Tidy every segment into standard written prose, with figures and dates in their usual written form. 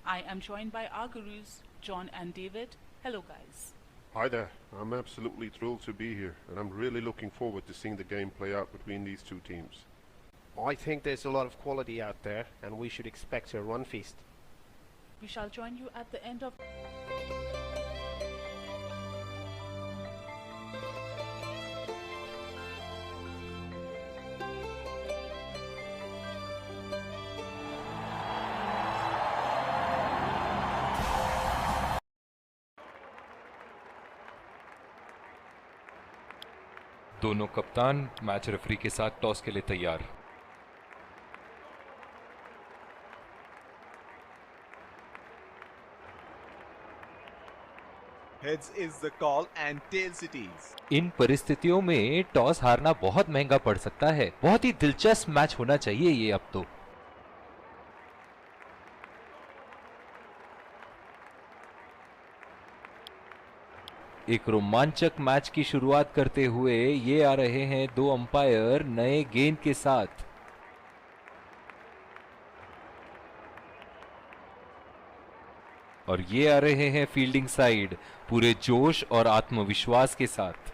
I am joined by our gurus, John and David. Hello, guys. Hi there. I'm absolutely thrilled to be here, and I'm really looking forward to seeing the game play out between these two teams. I think there's a lot of quality out there, and we should expect a run feast. We shall join you at the end of... दोनों कप्तान match referee के साथ toss के लिए तैयार। Heads is the call and tails it is. इन परिस्थितियों में toss हारना बहुत महंगा पड़ सकता है। बहुत ही दिलचस्प मैच होना चाहिए ये अब तो। एक रोमांचक मैच की शुरुआत करते हुए ये आ रहे हैं दो अंपायर नए गेंद के साथ। और ये आ रहे हैं फील्डिंग साइड पूरे जोश और आत्मविश्वास के साथ।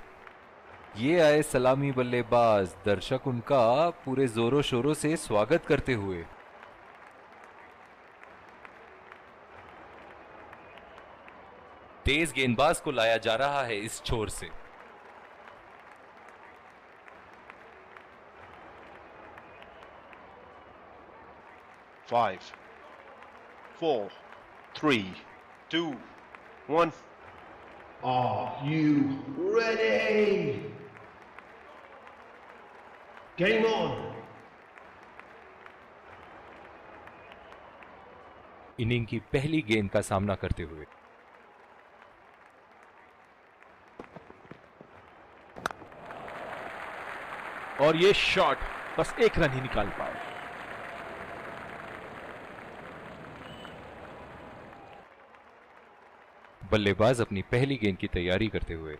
ये आए सलामी बल्लेबाज, दर्शक उनका पूरे जोरों शोरों से स्वागत करते हुए। तेज गेंदबाज को लाया जा रहा है इस छोर से। Five, 4, 3, 2, 1. Are you ready? Game on. Inning की पहली गेंद का सामना करते हुए और ये शॉट बस एक रन ही निकाल पाए। बल्लेबाज अपनी पहली गेंद की तैयारी करते हुए।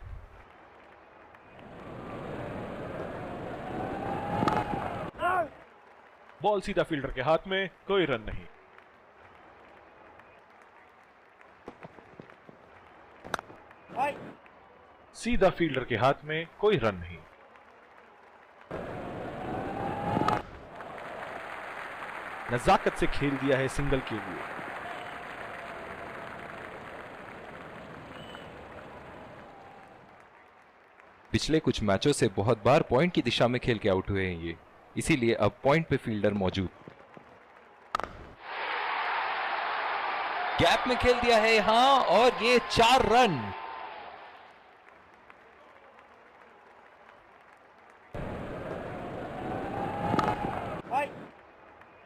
बॉल सीधा फील्डर के हाथ में, कोई रन नहीं। सीधा फील्डर के हाथ में, कोई रन नहीं। नजाकत से खेल दिया है सिंगल के लिए। पिछले कुछ मैचों से बहुत बार पॉइंट की दिशा में खेल के आउट हुए हैं ये, इसीलिए अब पॉइंट पे फील्डर मौजूद। गैप में खेल दिया है यहां और ये 4 रन।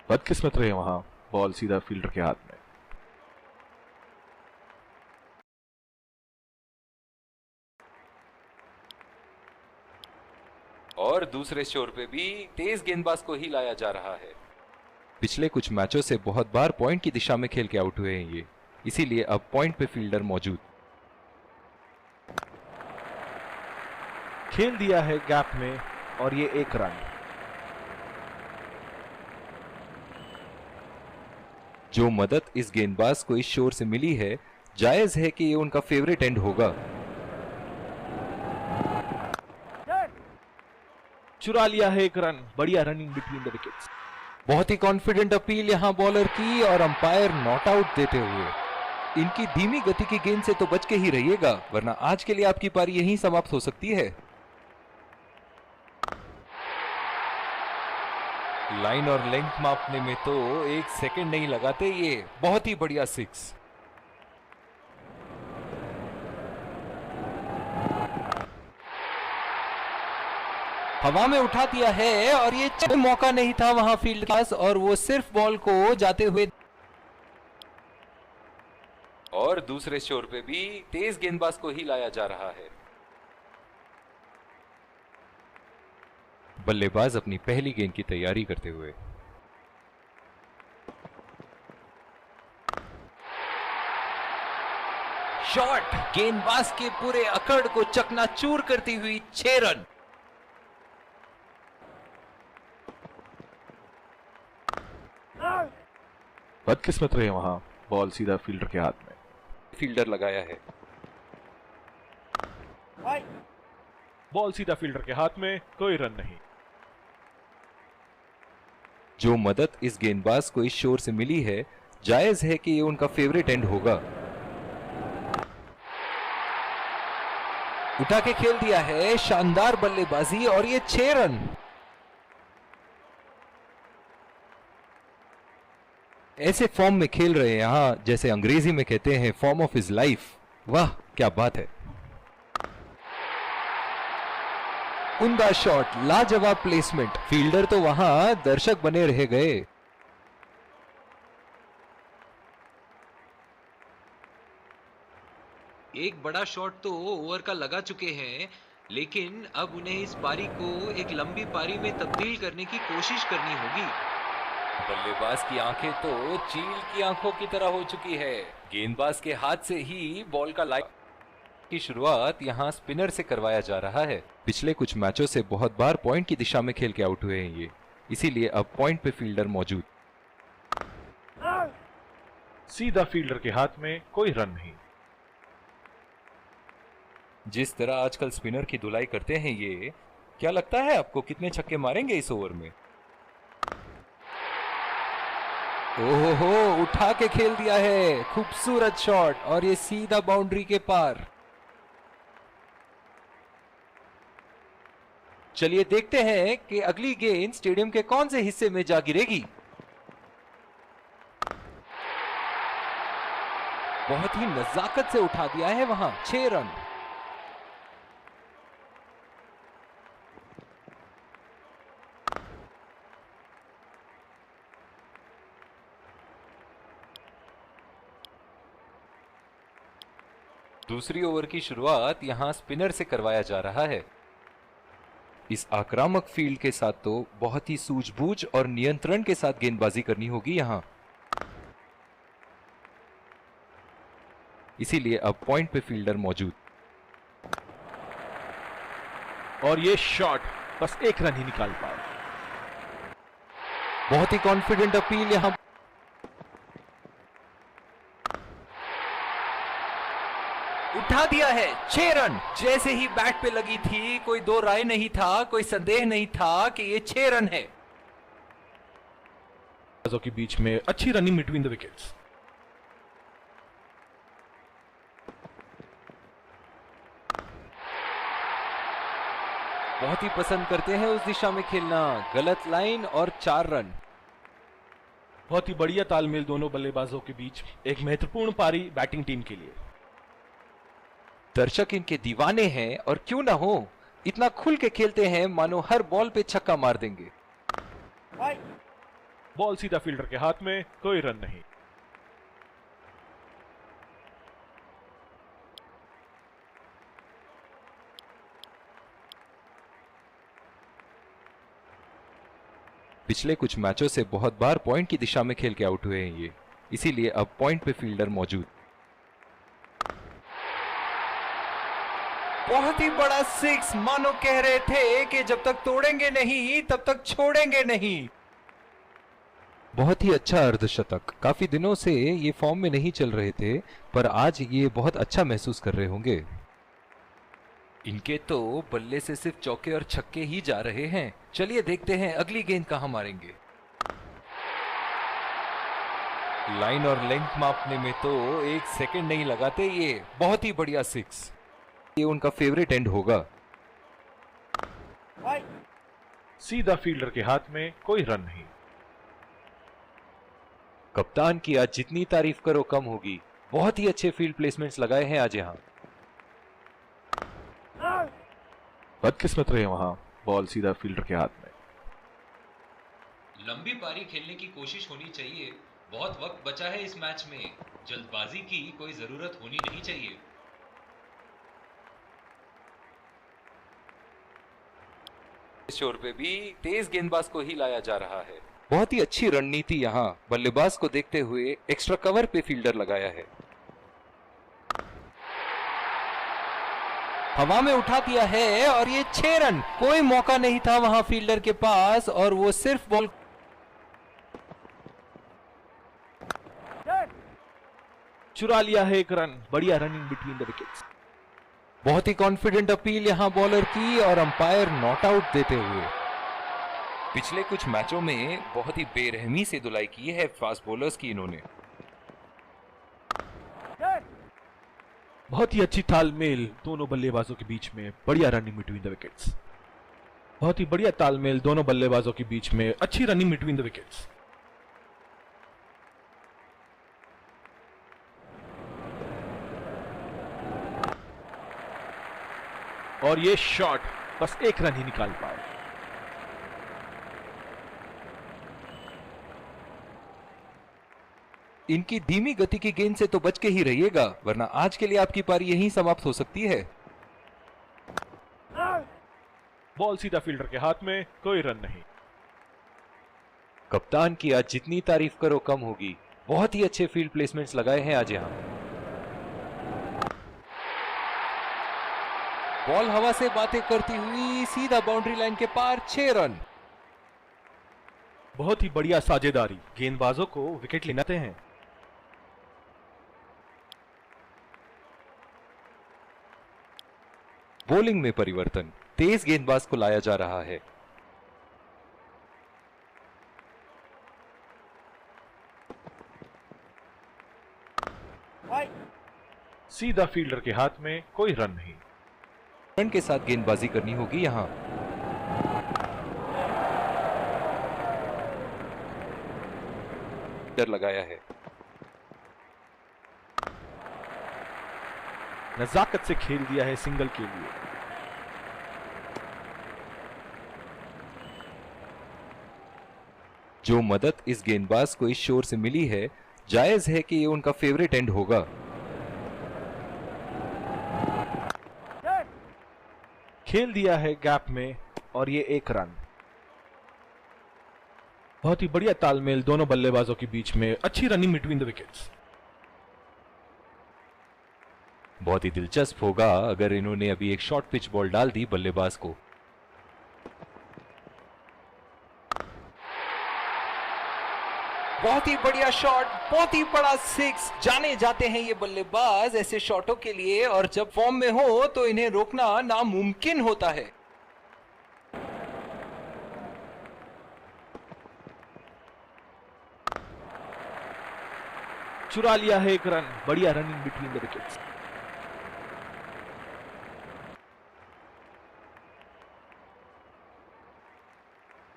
बदकिस्मत रहे वहां, बॉल सीधा फील्डर के हाथ में। और दूसरे छोर पे भी तेज गेंदबाज को ही लाया जा रहा है। पिछले कुछ मैचों से बहुत बार पॉइंट की दिशा में खेल के आउट हुए हैं ये, इसीलिए अब पॉइंट पे फील्डर मौजूद। खेल दिया है गैप में और ये 1 रन। जो मदद इस गेंदबाज को इस शोर से मिली है, जायज है कि ये उनका फेवरेट एंड होगा। चुरा लिया है 1 रन। बढ़िया रनिंग बिटवीन द विकेट्स। बहुत ही कॉन्फिडेंट अपील यहां बॉलर की और अंपायर नॉट आउट देते हुए। इनकी धीमी गति की गेंद से तो बच के ही रहिएगा, वरना आज के लिए आपकी पारी यहीं समाप्त हो सकती है। लाइन और लेंथ मापने में तो 1 सेकंड नहीं लगाते ये। बहुत ही बढ़िया 6। हवा में उठा दिया है और ये मौका नहीं था वहां फील्ड पास, और वो सिर्फ बॉल को जाते हुए। और दूसरे छोर पे भी तेज गेंदबाज को ही लाया जा रहा है। बल्लेबाज अपनी पहली गेंद की तैयारी करते हुए। शॉट गेंदबाज के पूरे अकड़ को चकनाचूर करती हुई 6 रन। बदकिस्मत रहे वहां, बॉल सीधा फील्डर के हाथ में। फील्डर लगाया है। बॉल सीधा फील्डर के हाथ में, कोई रन नहीं। जो मदद इस गेंदबाज को इस शोर से मिली है, जायज है कि ये उनका फेवरेट एंड होगा। उठा के खेल दिया है, शानदार बल्लेबाजी और ये 6 रन। ऐसे फॉर्म में खेल रहे हैं यहां, जैसे अंग्रेजी में कहते हैं फॉर्म ऑफ हिज लाइफ। वाह क्या बात है। उम्दा शॉट, लाजवाब प्लेसमेंट। फील्डर तो वहां दर्शक बने रह गए। एक बड़ा शॉट तो ओवर का लगा चुके हैं, लेकिन अब उन्हें इस पारी को एक लंबी पारी में तब्दील करने की कोशिश करनी होगी। बल्लेबाज की आंखें तो चील की आंखों की तरह हो चुकी है। गेंदबाज के हाथ से ही बॉल का लाइन की शुरुआत यहां स्पिनर से करवाया जा रहा है। पिछले कुछ मैचों से बहुत बार पॉइंट की दिशा में खेल के आउट हुए हैं ये, इसीलिए अब पॉइंट पे फील्डर मौजूद। सीधा फील्डर के हाथ में, कोई रन नहीं। जिस तरह आजकल स्पिनर की धुलाई करते हैं ये, क्या लगता है आपको कितने छक्के मारेंगे इस ओवर में? ओहो, उठा के खेल दिया है, खूबसूरत शॉट और ये सीधा बाउंड्री के पार। चलिए देखते हैं कि अगली गेंद स्टेडियम के कौन से हिस्से में जा गिरेगी। बहुत ही नजाकत से उठा दिया है वहां, 6 रन। दूसरी ओवर की शुरुआत यहां स्पिनर से करवाया जा रहा है। इस आक्रामक फील्ड के साथ तो बहुत ही सूझबूझ और नियंत्रण के साथ गेंदबाजी करनी होगी यहां, इसीलिए अब पॉइंट पे फील्डर मौजूद। और ये शॉट बस 1 रन ही निकाल पाए। बहुत ही कॉन्फिडेंट अपील यहां। उठा दिया है, 6 रन। जैसे ही बैट पे लगी थी, कोई दो राय नहीं था, कोई संदेह नहीं था कि ये 6 रन है। के बीच में अच्छी रनिंग बिटवीन द विकेट्स। बहुत ही पसंद करते हैं उस दिशा में खेलना। गलत लाइन और 4 रन। बहुत ही बढ़िया तालमेल दोनों बल्लेबाजों के बीच। एक महत्वपूर्ण पारी बैटिंग टीम के लिए। दर्शक इनके दीवाने हैं और क्यों ना हो, इतना खुल के खेलते हैं मानो हर बॉल पे छक्का मार देंगे। बॉल सीधा फील्डर के हाथ में, कोई रन नहीं। पिछले कुछ मैचों से बहुत बार पॉइंट की दिशा में खेल के आउट हुए हैं ये, इसीलिए अब पॉइंट पे फील्डर मौजूद। बहुत ही बड़ा 6, मानो कह रहे थे कि जब तक तोड़ेंगे नहीं तब तक छोड़ेंगे नहीं। बहुत ही अच्छा अर्धशतक। काफी दिनों से ये फॉर्म में नहीं चल रहे थे, पर आज ये बहुत अच्छा महसूस कर रहे होंगे। इनके तो बल्ले से सिर्फ चौके और छक्के ही जा रहे हैं। चलिए देखते हैं अगली गेंद कहां मारेंगे। लाइन और लेंथ मापने में तो 1 सेकंड नहीं लगाते ये। बहुत ही बढ़िया 6, ये उनका फेवरेट एंड होगा। सीधा फील्डर के हाथ में, कोई रन नहीं। कप्तान की आज जितनी तारीफ करो कम होगी। बहुत ही अच्छे फील्ड प्लेसमेंट्स लगाए हैं आज यहां। बदकिस्मत रहे वहां, बॉल सीधा फील्डर के हाथ में। लंबी पारी खेलने की कोशिश होनी चाहिए। बहुत वक्त बचा है इस मैच में, जल्दबाजी की कोई जरूरत होनी नहीं चाहिए। इस शोर पे भी तेज गेंदबाज को ही लाया जा रहा है। बहुत ही अच्छी रणनीति यहां बल्लेबाज को देखते हुए एक्स्ट्रा कवर पे फील्डर लगाया है। हवा में उठा दिया है और ये 6 रन। कोई मौका नहीं था वहां फील्डर के पास और वो सिर्फ बॉल। चुरा लिया है एक रन, बढ़िया रनिंग बिटवीन द विकेट्स। बहुत ही कॉन्फिडेंट अपील यहां बॉलर की और अंपायर नॉट आउट देते हुए। पिछले कुछ मैचों में बहुत ही बेरहमी से धुलाई की है फास्ट बॉलर्स की इन्होंने। बहुत ही अच्छी तालमेल दोनों बल्लेबाजों के बीच में, बढ़िया रनिंग बिटवीन द विकेट्स। बहुत ही बढ़िया तालमेल दोनों बल्लेबाजों के बीच में, अच्छी रनिंग बिटवीन द विकेट्स। और ये शॉट बस एक रन ही निकाल पाए। इनकी धीमी गति की गेंद से तो बच के ही रहिएगा, वरना आज के लिए आपकी पारी यहीं समाप्त हो सकती है। बॉल सीधा फील्डर के हाथ में, कोई रन नहीं। कप्तान की आज जितनी तारीफ करो कम होगी। बहुत ही अच्छे फील्ड प्लेसमेंट्स लगाए हैं आज यहां। बॉल हवा से बातें करती हुई सीधा बाउंड्री लाइन के पार, 6 रन। बहुत ही बढ़िया साझेदारी, गेंदबाजों को विकेट लेनाते हैं। बॉलिंग में परिवर्तन, तेज गेंदबाज को लाया जा रहा है। सीधा फील्डर के हाथ में, कोई रन नहीं। रन के साथ गेंदबाजी करनी होगी यहां। डर लगाया है। नजाकत से खेल दिया है सिंगल के लिए। जो मदद इस गेंदबाज को इस शोर से मिली है, जायज है कि ये उनका फेवरेट एंड होगा। खेल दिया है गैप में और ये एक रन। बहुत ही बढ़िया तालमेल दोनों बल्लेबाजों के बीच में, अच्छी रनिंग बिटवीन द विकेट्स। बहुत ही दिलचस्प होगा अगर इन्होंने अभी एक शॉर्ट पिच बॉल डाल दी बल्लेबाज को। बहुत ही बढ़िया शॉट, बहुत ही बड़ा 6। जाने जाते हैं ये बल्लेबाज ऐसे शॉटों के लिए, और जब फॉर्म में हो तो इन्हें रोकना नामुमकिन होता है। चुरा लिया है एक रन, बढ़िया रनिंग बिटवीन द विकेट्स।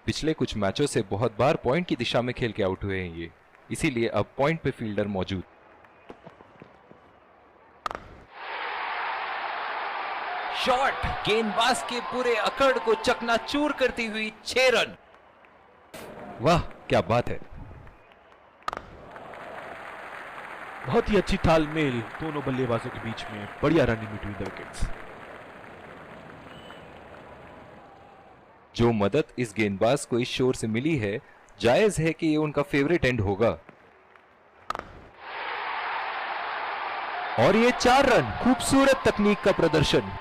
पिछले कुछ मैचों से बहुत बार पॉइंट की दिशा में खेल के आउट हुए हैं ये, इसीलिए अब पॉइंट पे फील्डर मौजूद। शॉट गेंदबाज के पूरे अकड़ को चकनाचूर करती हुई 6 रन। वाह क्या बात है। बहुत ही अच्छी तालमेल दोनों बल्लेबाजों के बीच में, बढ़िया रनिंग बिटवीन द विकेट्स। जो मदद इस गेंदबाज को इस शोर से मिली है, जायज है कि ये उनका फेवरेट एंड होगा। और ये 4 रन, खूबसूरत तकनीक का प्रदर्शन।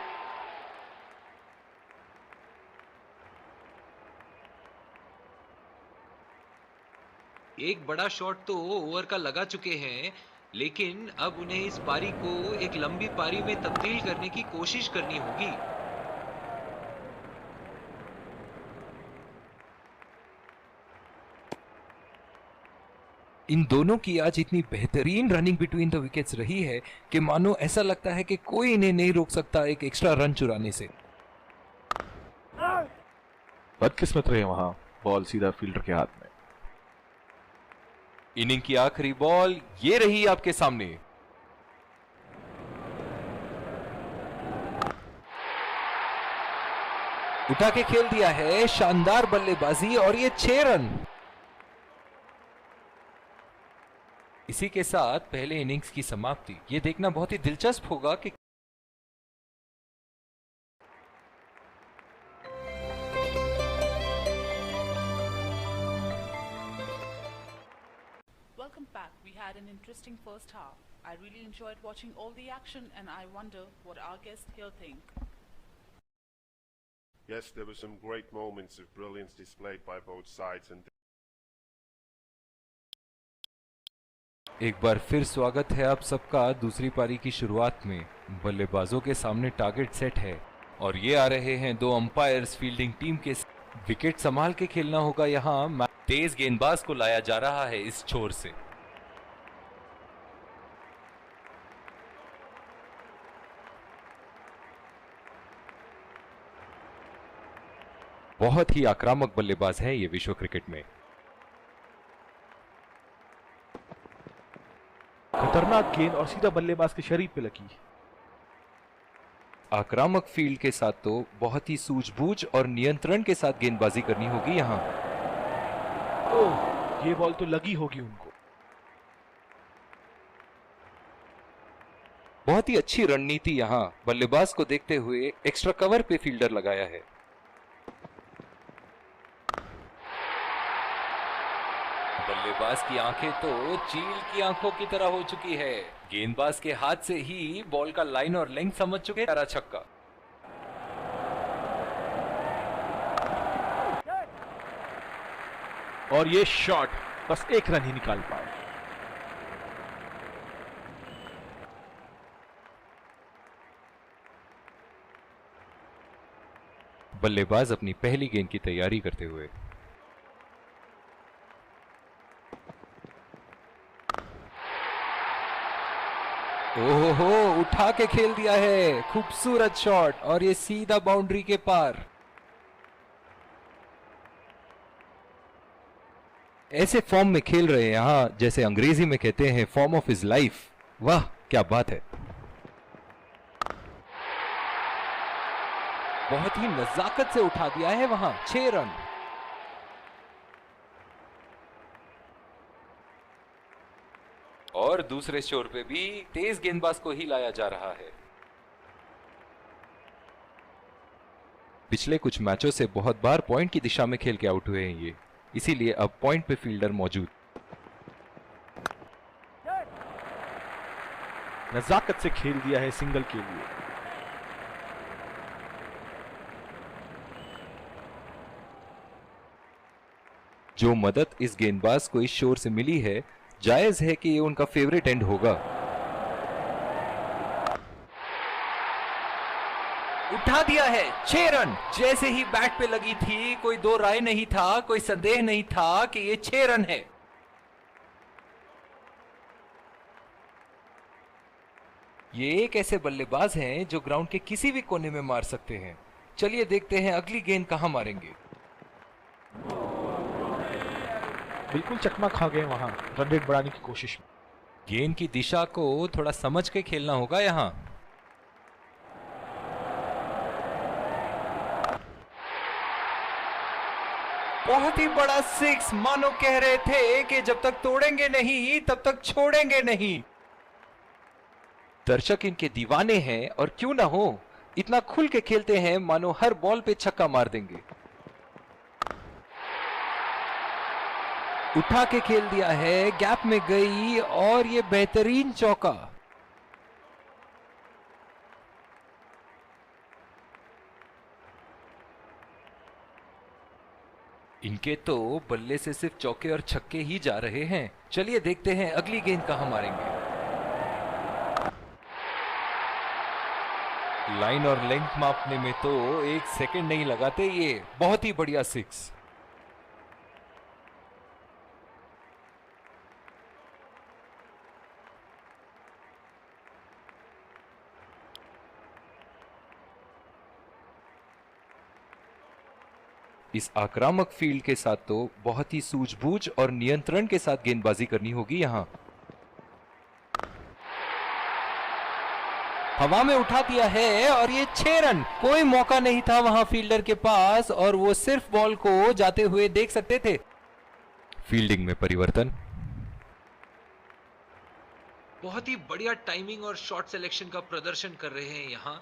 एक बड़ा शॉट तो ओवर का लगा चुके हैं, लेकिन अब उन्हें इस पारी को एक लंबी पारी में तब्दील करने की कोशिश करनी होगी। इन दोनों की आज इतनी बेहतरीन रनिंग बिटवीन द विकेट्स रही है कि मानो ऐसा लगता है कि कोई इन्हें नहीं रोक सकता एक एक्स्ट्रा रन चुराने से। बदकिस्मत रहे वहां, बॉल सीधा फील्डर के हाथ में। इनिंग की आखिरी बॉल ये रही आपके सामने। उठा के खेल दिया है, शानदार बल्लेबाजी, और ये 6 रन। इसी के साथ पहले इनिंग्स की समाप्ति। ये देखना बहुत ही दिलचस्प होगा कि Welcome back. We had an interesting first half. I really enjoyed watching all the action, and I wonder what our guests here think. Yes, there were some great moments of brilliance displayed by both sides, and एक बार फिर स्वागत है आप सबका दूसरी पारी की शुरुआत में। बल्लेबाजों के सामने टारगेट सेट है और ये आ रहे हैं दो अंपायर्स फील्डिंग टीम के। विकेट संभाल के खेलना होगा यहाँ। तेज गेंदबाज को लाया जा रहा है इस छोर से। बहुत ही आक्रामक बल्लेबाज है ये विश्व क्रिकेट में। खतरनाक गेंद और सीधा बल्लेबाज के शरीर पे लगी। आक्रामक फील्ड के साथ तो बहुत ही सूझबूझ और नियंत्रण के साथ गेंदबाजी करनी होगी यहाँ। ओह, ये बॉल तो लगी होगी उनको। बहुत ही अच्छी रणनीति यहाँ बल्लेबाज को देखते हुए एक्स्ट्रा कवर पे फील्डर लगाया है। बल्लेबाज की आंखें तो चील की आंखों की तरह हो चुकी है। गेंदबाज के हाथ से ही बॉल का लाइन और लेंथ समझ चुके हैं। छक्का। और ये शॉट बस एक रन ही निकाल पाए। बल्लेबाज अपनी पहली गेंद की तैयारी करते हुए। ओहो, उठा के खेल दिया है। खूबसूरत शॉट और ये सीधा बाउंड्री के पार। ऐसे फॉर्म में खेल रहे हैं यहां, जैसे अंग्रेजी में कहते हैं फॉर्म ऑफ हिज लाइफ। वाह क्या बात है। बहुत ही नजाकत से उठा दिया है वहां। 6 रन। और दूसरे छोर पे भी तेज गेंदबाज को ही लाया जा रहा है। पिछले कुछ मैचों से बहुत बार पॉइंट की दिशा में खेल के आउट हुए हैं ये, इसीलिए अब पॉइंट पे फील्डर मौजूद। नजाकत से खेल दिया है सिंगल के लिए। जो मदद इस गेंदबाज को इस शोर से मिली है, जायज है कि ये उनका फेवरेट एंड होगा। उठा दिया है। 6 रन। जैसे ही बैट पे लगी थी कोई दो राय नहीं था, कोई संदेह नहीं था कि ये 6 रन है। ये एक ऐसे बल्लेबाज हैं जो ग्राउंड के किसी भी कोने में मार सकते हैं। चलिए देखते हैं अगली गेंद कहां मारेंगे। बिल्कुल चकमा खा गए वहां रन रेट बढ़ाने की कोशिश में। गेंद की दिशा को थोड़ा समझ के खेलना होगा यहां। बहुत ही बड़ा 6। मानो कह रहे थे कि जब तक तोड़ेंगे नहीं तब तक छोड़ेंगे नहीं। दर्शक इनके दीवाने हैं और क्यों ना हो, इतना खुल के खेलते हैं मानो हर बॉल पे छक्का मार देंगे। उठा के खेल दिया है, गैप में गई और ये बेहतरीन चौका। इनके तो बल्ले से सिर्फ चौके और छक्के ही जा रहे हैं। चलिए देखते हैं अगली गेंद कहां मारेंगे। लाइन और लेंथ मापने में तो 1 सेकंड नहीं लगाते ये। बहुत ही बढ़िया 6। इस आक्रामक फील्ड के साथ तो बहुत ही सूझबूझ और नियंत्रण के साथ गेंदबाजी करनी होगी यहां। हवा में उठा दिया है और ये 6 रन। कोई मौका नहीं था वहां फील्डर के पास और वो सिर्फ बॉल को जाते हुए देख सकते थे। फील्डिंग में परिवर्तन। बहुत ही बढ़िया टाइमिंग और शॉट सिलेक्शन का प्रदर्शन कर रहे हैं यहां,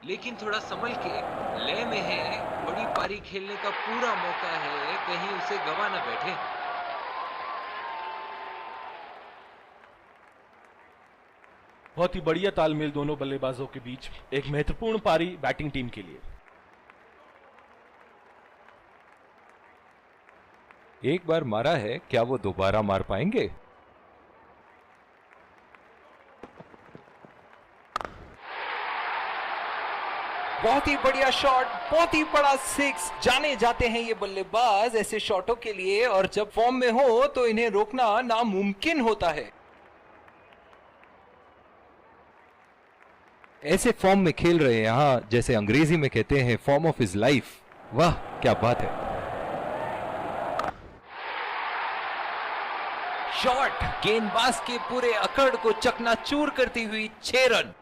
लेकिन थोड़ा संभल के। लय में है, बड़ी पारी खेलने का पूरा मौका है, कहीं उसे गवा ना बैठे। बहुत ही बढ़िया तालमेल दोनों बल्लेबाजों के बीच। एक महत्वपूर्ण पारी बैटिंग टीम के लिए। एक बार मारा है, क्या वो दोबारा मार पाएंगे? बहुत ही बढ़िया शॉट, बहुत ही बड़ा सिक्स। जाने जाते हैं ये बल्लेबाज ऐसे शॉटों के लिए, और जब फॉर्म में हो तो इन्हें रोकना नामुमकिन होता है। ऐसे फॉर्म में खेल रहे हैं यहाँ, जैसे अंग्रेजी में कहते हैं फॉर्म ऑफ हिज लाइफ। वाह क्या बात है। शॉट गेंदबाज के पूरे अकड़ को चकनाचूर करती हुई 6 रन।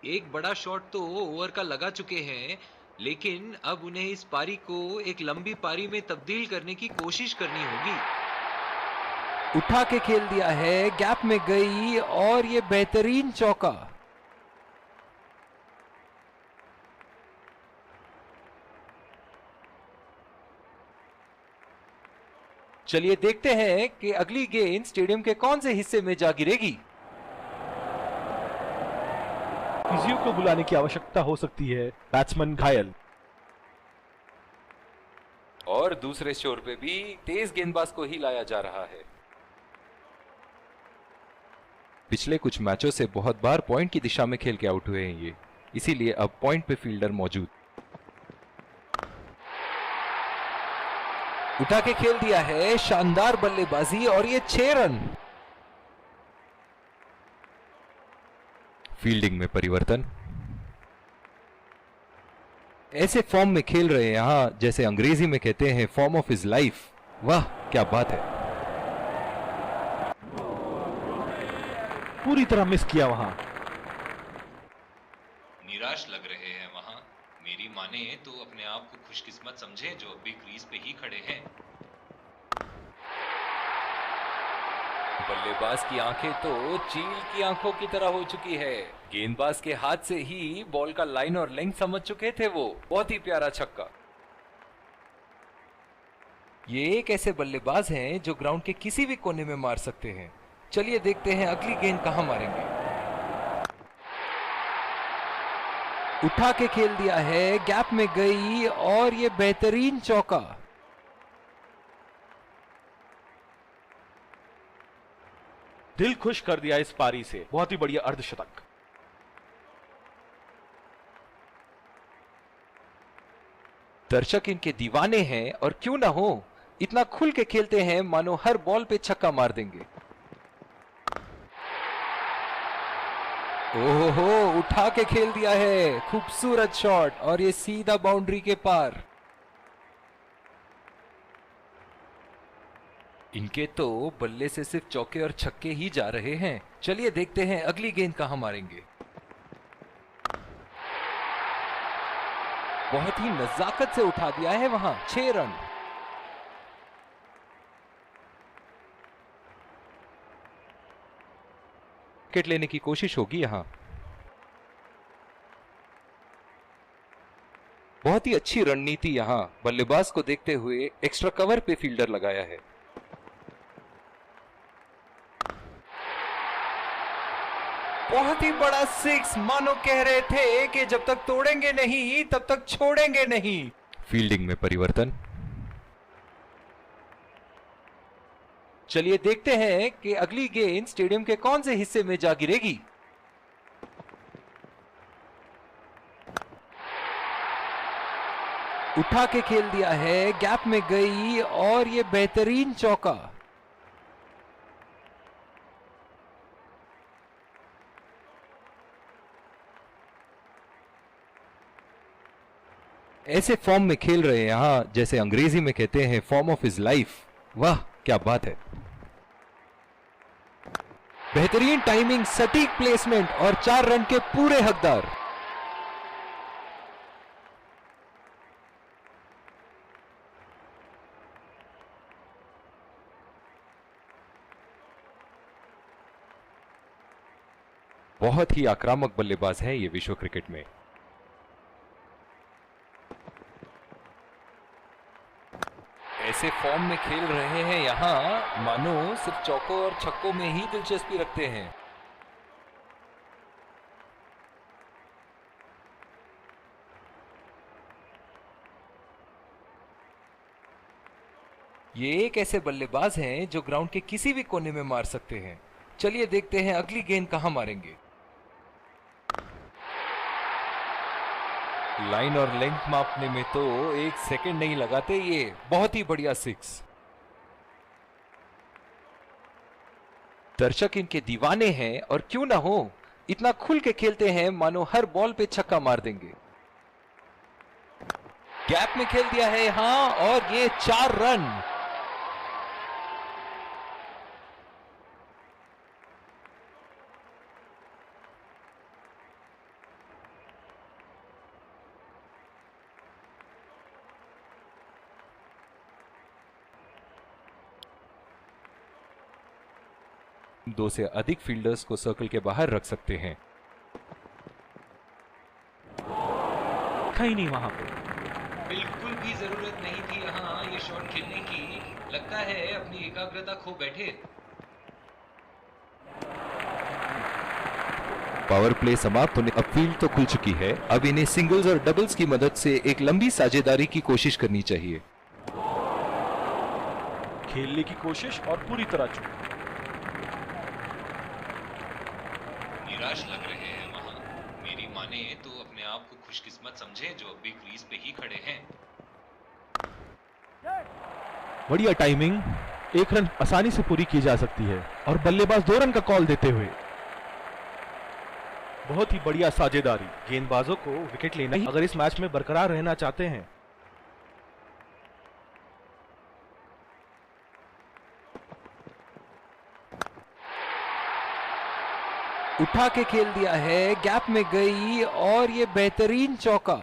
एक बड़ा शॉट तो ओवर का लगा चुके हैं, लेकिन अब उन्हें इस पारी को एक लंबी पारी में तब्दील करने की कोशिश करनी होगी। उठा के खेल दिया है, गैप में गई और ये बेहतरीन चौका। चलिए देखते हैं कि अगली गेंद स्टेडियम के कौन से हिस्से में जा गिरेगी। फिजियो को बुलाने की आवश्यकता हो सकती है, बैट्समैन घायल। और दूसरे छोर पे भी तेज गेंदबाज को ही लाया जा रहा है। पिछले कुछ मैचों से बहुत बार पॉइंट की दिशा में खेल के आउट हुए हैं ये, इसीलिए अब पॉइंट पे फील्डर मौजूद। उठा के खेल दिया है, शानदार बल्लेबाजी और ये 6 रन। फील्डिंग में परिवर्तन। ऐसे फॉर्म में खेल रहे हैं यहां, जैसे अंग्रेजी में कहते हैं फॉर्म ऑफ हिज लाइफ। वाह क्या बात है। पूरी तरह मिस किया वहां। निराश लग रहे हैं वहां। मेरी माने तो अपने आप को खुशकिस्मत समझे जो अभी क्रीज पे ही खड़े हैं। बल्लेबाज की आंखें तो चील की आंखों की तरह हो चुकी है। गेंदबाज के हाथ से ही बॉल का लाइन और लेंथ समझ चुके थे वो। बहुत ही प्यारा छक्का। ये एक ऐसे बल्लेबाज हैं जो ग्राउंड के किसी भी कोने में मार सकते हैं। चलिए देखते हैं अगली गेंद कहां मारेंगे। उठा के खेल दिया है, गैप में गई और ये बेहतरीन चौका। दिल खुश कर दिया इस पारी से। बहुत ही बढ़िया अर्धशतक। दर्शक इनके दीवाने हैं, और क्यों ना हो, इतना खुल के खेलते हैं मानो हर बॉल पे छक्का मार देंगे। ओहो, उठा के खेल दिया है, खूबसूरत शॉट और ये सीधा बाउंड्री के पार। इनके तो बल्ले से सिर्फ चौके और छक्के ही जा रहे हैं। चलिए देखते हैं अगली गेंद कहां मारेंगे। बहुत ही नजाकत से उठा दिया है वहां। 6 रन। विकेट लेने की कोशिश होगी यहां। बहुत ही अच्छी रणनीति यहां। बल्लेबाज को देखते हुए एक्स्ट्रा कवर पे फील्डर लगाया है। बहुत ही बड़ा सिक्स। मानो कह रहे थे कि जब तक तोड़ेंगे नहीं तब तक छोड़ेंगे नहीं। फील्डिंग में परिवर्तन। चलिए देखते हैं कि अगली गेंद स्टेडियम के कौन से हिस्से में जा गिरेगी। उठा के खेल दिया है, गैप में गई और ये बेहतरीन चौका। ऐसे फॉर्म में खेल रहे हैं यहां, जैसे अंग्रेजी में कहते हैं फॉर्म ऑफ हिज लाइफ। वाह क्या बात है। बेहतरीन टाइमिंग, सटीक प्लेसमेंट और 4 रन के पूरे हकदार। बहुत ही आक्रामक बल्लेबाज हैं ये विश्व क्रिकेट में। ऐसे फॉर्म में खेल रहे हैं यहां, मानो सिर्फ चौकों और छक्कों में ही दिलचस्पी रखते हैं। ये एक ऐसे बल्लेबाज हैं जो ग्राउंड के किसी भी कोने में मार सकते हैं। चलिए देखते हैं अगली गेंद कहां मारेंगे। लाइन और लेंथ मापने में तो 1 सेकंड नहीं लगाते ये। बहुत ही बढ़िया 6। दर्शक इनके दीवाने हैं और क्यों ना हो, इतना खुल के खेलते हैं मानो हर बॉल पे छक्का मार देंगे। गैप में खेल दिया है यहां और ये 4 रन। दो से अधिक फील्डर्स को सर्कल के बाहर रख सकते हैं। कहीं नहीं वहां पे। बिल्कुल भी जरूरत नहीं थी यहाँ ये शॉट खेलने की। लगता है अपनी एकाग्रता खो बैठे। पावर प्ले समाप्त होने अब फील्ड तो खुल चुकी है। अब इन्हें सिंगल्स और डबल्स की मदद से एक लंबी साझेदारी की कोशिश करनी चाहिए। खेलने की कोशिश और पूरी तरह चूक। निराश लग रहे हैं वहां। मेरी माने तो अपने आप को खुशकिस्मत समझे जो अभी क्रीज पे ही खड़े हैं। बढ़िया टाइमिंग। 1 रन आसानी से पूरी की जा सकती है और बल्लेबाज 2 रन का कॉल देते हुए। बहुत ही बढ़िया साझेदारी। गेंदबाजों को विकेट लेना ही अगर इस मैच में बरकरार रहना चाहते हैं। उठा के खेल दिया है, गैप में गई और ये बेहतरीन चौका।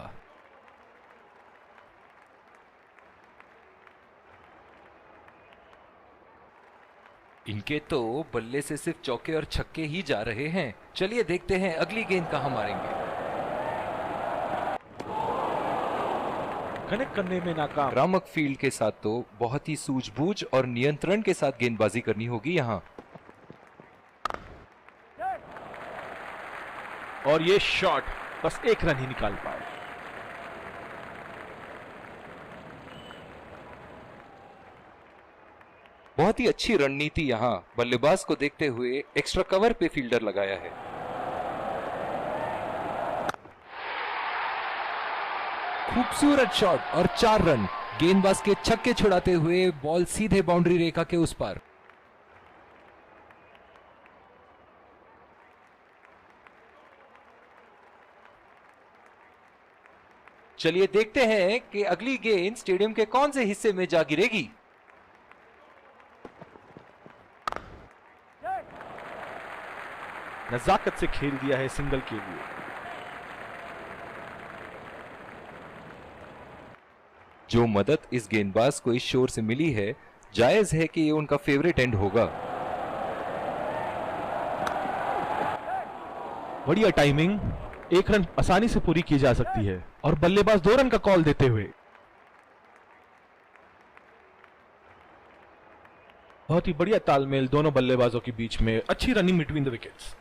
इनके तो बल्ले से सिर्फ चौके और छक्के ही जा रहे हैं। चलिए देखते हैं अगली गेंद कहां मारेंगे। कनेक्ट करने में नाकाम। आक्रामक फील्ड के साथ तो बहुत ही सूझबूझ और नियंत्रण के साथ गेंदबाजी करनी होगी यहां। और ये शॉट बस 1 रन ही निकाल पाए। बहुत ही अच्छी रणनीति यहां बल्लेबाज को देखते हुए एक्स्ट्रा कवर पे फील्डर लगाया है। खूबसूरत शॉट और 4 रन। गेंदबाज के छक्के छुड़ाते हुए बॉल सीधे बाउंड्री रेखा के उस पार। चलिए देखते हैं कि अगली गेंद स्टेडियम के कौन से हिस्से में जा गिरेगी। नजाकत से खेल दिया है सिंगल के लिए। जो मदद इस गेंदबाज को इस शोर से मिली है, जायज है कि ये उनका फेवरेट एंड होगा। बढ़िया टाइमिंग। 1 रन आसानी से पूरी की जा सकती है और बल्लेबाज 2 रन का कॉल देते हुए। बहुत ही बढ़िया तालमेल दोनों बल्लेबाजों के बीच में। अच्छी running between the wickets.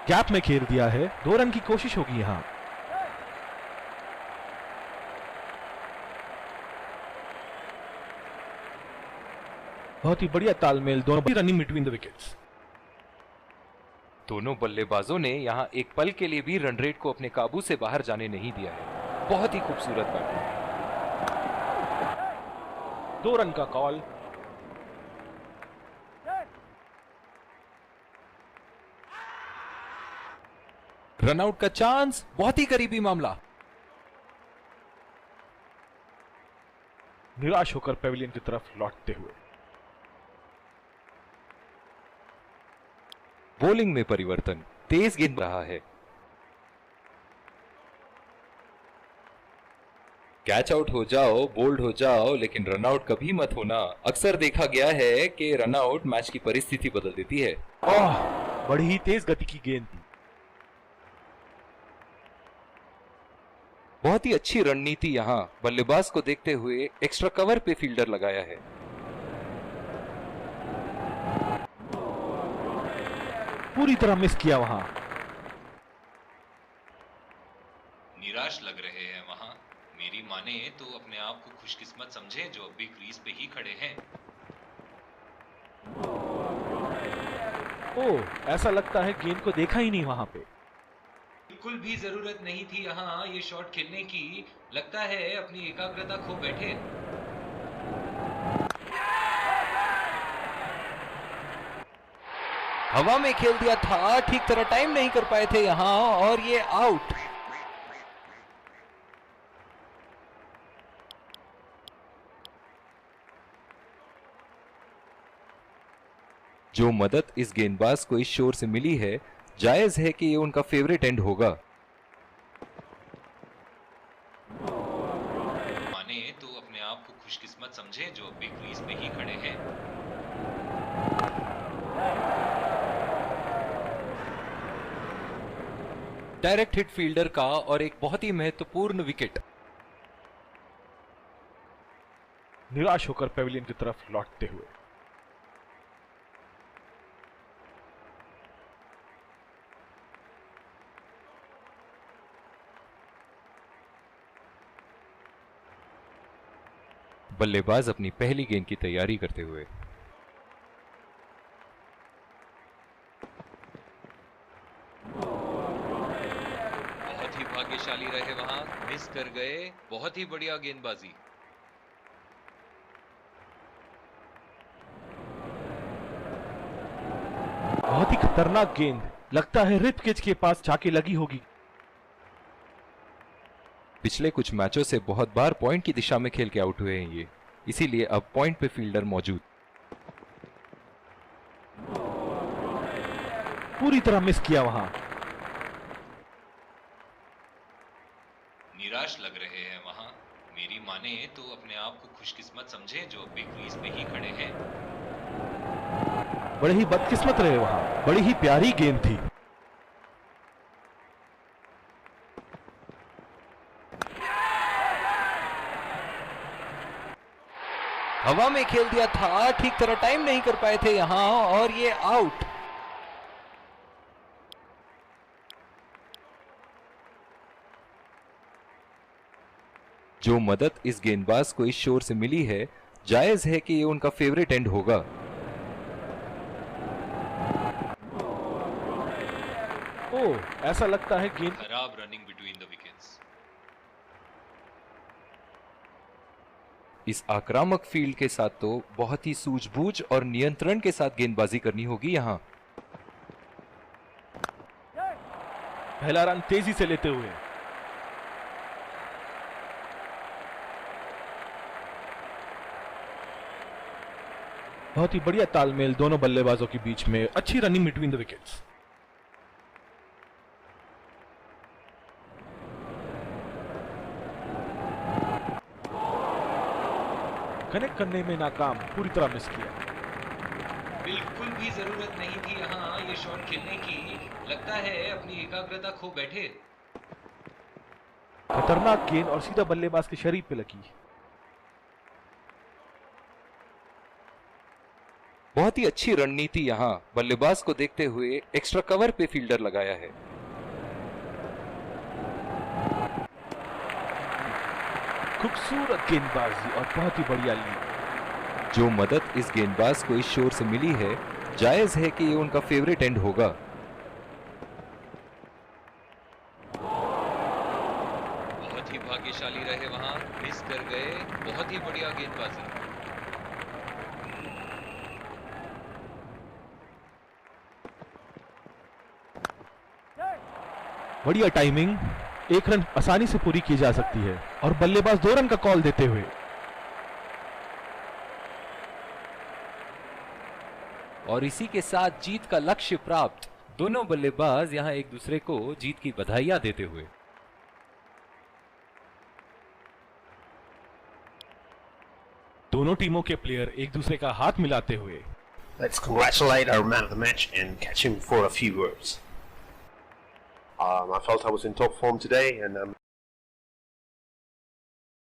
Gap में खेल दिया है। 2 रन की कोशिश होगी यहां। बहुत ही बढ़िया तालमेल दोनों रनिंग बिटवीन द विकेट्स। दोनों बल्लेबाजों ने यहां एक पल के लिए भी रन रेट को अपने काबू से बाहर जाने नहीं दिया है। बहुत ही खूबसूरत बैटिंग। 2 रन का कॉल। रनआउट का चांस। बहुत ही करीबी मामला। निराश होकर पेविलियन की तरफ लौटते हुए। बॉलिंग में परिवर्तन। तेज गेंद रहा है। कैच आउट हो जाओ, बोल्ड हो जाओ, लेकिन रनआउट कभी मत होना। अक्सर देखा गया है कि रनआउट मैच की परिस्थिति बदल देती है। बड़ी ही तेज गति की गेंद थी। बहुत ही अच्छी रणनीति यहां बल्लेबाज को देखते हुए एक्स्ट्रा कवर पे फील्डर लगाया है। पूरी तरह मिस किया वहां। निराश लग रहे हैं वहां। मेरी माने तो अपने आप को खुशकिस्मत समझे जो अब भी क्रीज पे ही खड़े हैं। ओह, ऐसा लगता है गेंद को देखा ही नहीं वहां पे। बिल्कुल भी जरूरत नहीं थी यहाँ ये शॉट खेलने की। लगता है अपनी एकाग्रता खो बैठे। हवा में खेल दिया था, ठीक तरह टाइम नहीं कर पाए थे यहाँ और ये आउट। जो मदद इस गेंदबाज को इस शोर से मिली है, जायज है कि ये उनका फेवरेट एंड होगा। माने तो अपने आप को खुशकिस्मत समझे जो अब भी क्रीज पे ही खड़े हैं। डायरेक्ट हिट फील्डर का और एक बहुत ही महत्वपूर्ण विकेट। निराश होकर पेविलियन की तरफ लौटते हुए। बल्लेबाज अपनी पहली गेंद की तैयारी करते हुए। बहुत ही भाग्यशाली रहे वहां, मिस कर गए। बहुत ही बढ़िया गेंदबाजी। बहुत ही खतरनाक गेंद, लगता है रिबकेज के पास जाके लगी होगी। पिछले कुछ मैचों से बहुत बार पॉइंट की दिशा में खेल के आउट हुए हैं ये, इसीलिए अब पॉइंट पे फील्डर मौजूद। पूरी तरह मिस किया वहां। निराश लग रहे हैं वहां। मेरी माने तो अपने आप को खुशकिस्मत समझे जो अब भी क्रीज पे ही खड़े हैं। बड़े ही बदकिस्मत रहे वहां, बड़ी ही प्यारी गेंद थी। हवा में खेल दिया था, ठीक तरह टाइम नहीं कर पाए थे यहां और ये आउट। जो मदद इस गेंदबाज को इस शोर से मिली है, जायज है कि ये उनका फेवरेट एंड होगा। ओह, ऐसा लगता है गेंद खराब रनिंग बिटवीन द विकेट्स। इस आक्रामक फील्ड के साथ तो बहुत ही सूझबूझ और नियंत्रण के साथ गेंदबाजी करनी होगी यहां। पहला रन तेजी से लेते हुए। बहुत ही बढ़िया तालमेल दोनों बल्लेबाजों के बीच में, अच्छी running between the wickets. Connect करने में नाकाम, पूरी तरह मिस किया। बिल्कुल भी जरूरत नहीं थी यहाँ ये शॉट खेलने की। लगता है अपनी एकाग्रता खो बैठे। खतरनाक गेंद और सीधा बल्लेबाज के शरीर पे लगी। बहुत ही अच्छी रणनीति यहाँ बल्लेबाज को देखते हुए एक्स्ट्रा कवर पे फील्डर लगाया है। खूबसूरत गेंदबाजी और बहुत ही बढ़िया लीड। जो मदद इस गेंदबाज को इस शोर से मिली है, जायज है कि ये उनका फेवरेट एंड होगा। बहुत ही भाग्यशाली रहे वहां, मिस कर गए। बहुत ही बढ़िया गेंदबाजी। बढ़िया टाइमिंग, एक रन आसानी से पूरी की जा सकती है और बल्लेबाज 2 रन का कॉल देते हुए। और इसी के साथ जीत का लक्ष्य प्राप्त। दोनों बल्लेबाज यहां एक दूसरे को जीत की बधाइयां देते हुए। दोनों टीमों के प्लेयर एक दूसरे का हाथ मिलाते हुए। Let's congratulate our man of the match and catch him for a few words. I felt I was in top form today, and I'm